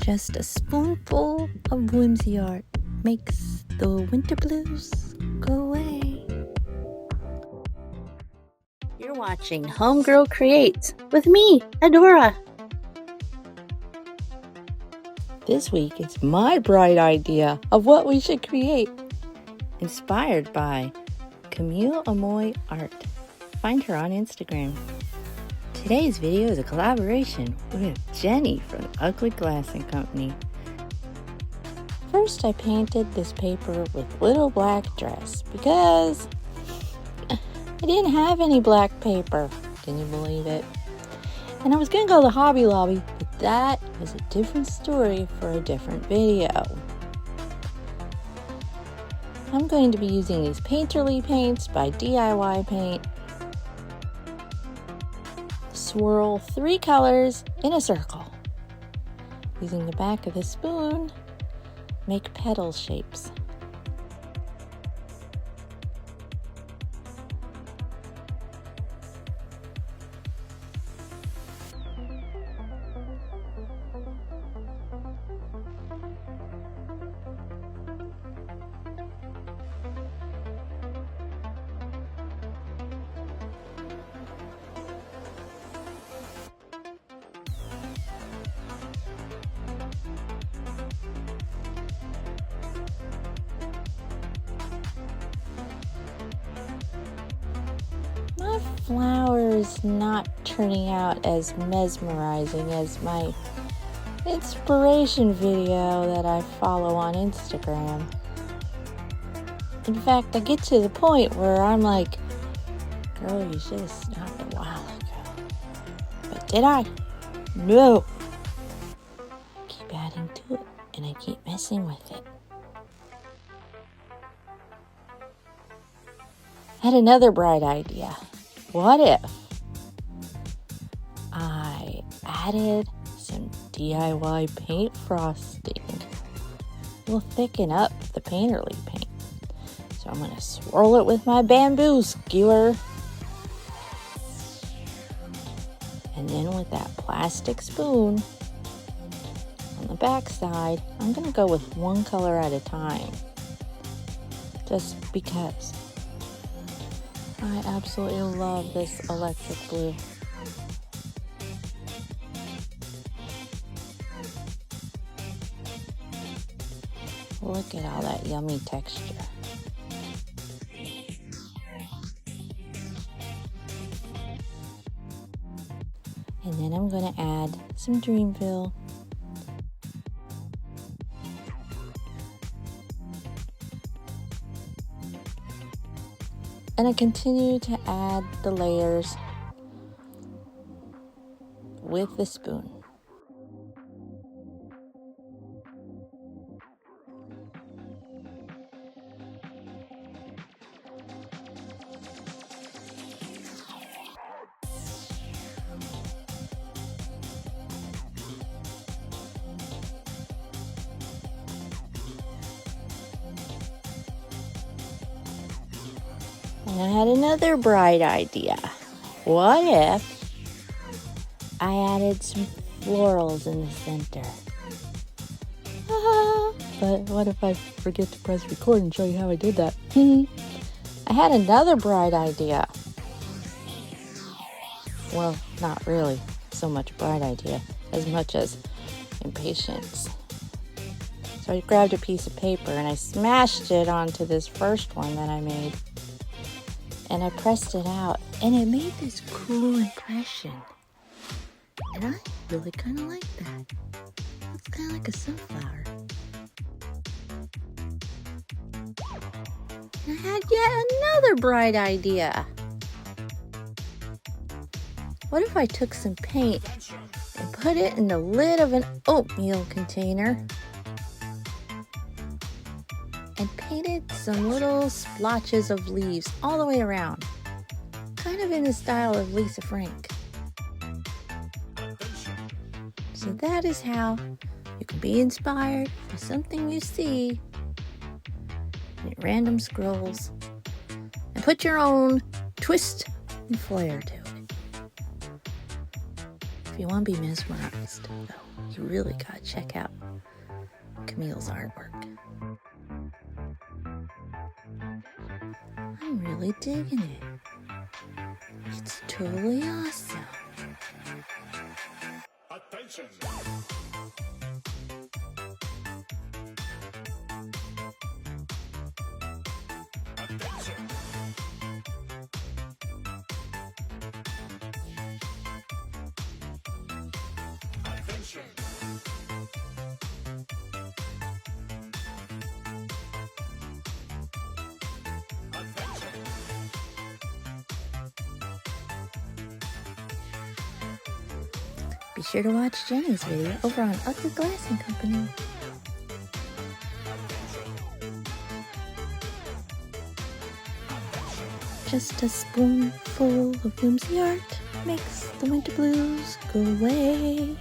Just a spoonful of whimsy art makes the winter blues go away. You're watching Homegirl Creates with me, Adora. This week it's my bright idea of what we should create, inspired by Guilio Cercato Art. Find her on Instagram. Today's video is a collaboration with Jenny from the Ugly Glassing Company. First, I painted this paper with little black dress because I didn't have any black paper. Can you believe it? And I was going to go to Hobby Lobby, but that is a different story for a different video. I'm going to be using these painterly paints by DIY Paint. Swirl 3 colors in a circle. Using the back of the spoon, make petal shapes. My flower is not turning out as mesmerizing as my inspiration video that I follow on Instagram. In fact, I get to the point where I'm like, girl, you should have stopped a while ago. But did I? No. I keep adding to it and I keep messing with it. I had another bright idea. What if I added some DIY paint frosting? We'll thicken up the painterly paint. So I'm going to swirl it with my bamboo skewer. And then with that plastic spoon on the back side, I'm going to go with one color at a time. Just because. I absolutely love this electric blue. Look at all that yummy texture. And then I'm going to add some Dreamville. And I continue to add the layers with the spoon. And I had another bright idea. What if I added some florals in the center? But what if I forget to press record and show you how I did that? I had another bright idea. Well, not really so much bright idea as much as impatience. So I grabbed a piece of paper and I smashed it onto this first one that I made. And I pressed it out, and it made this cool impression. And I really kind of like that. It's kind of like a sunflower. And I had yet another bright idea. What if I took some paint and put it in the lid of an oatmeal container and painted some little splotches of leaves all the way around, kind of in the style of Lisa Frank. So that is how you can be inspired by something you see in random scrolls and put your own twist and flair to it. If you want to be mesmerized, though, you really gotta check out Camille's artwork. I'm really digging it. It's totally awesome. Attention! Attention! Attention! Be sure to watch Jenny's video over on Ugly Glassing Company. Just a spoonful of whimsy art makes the winter blues go away.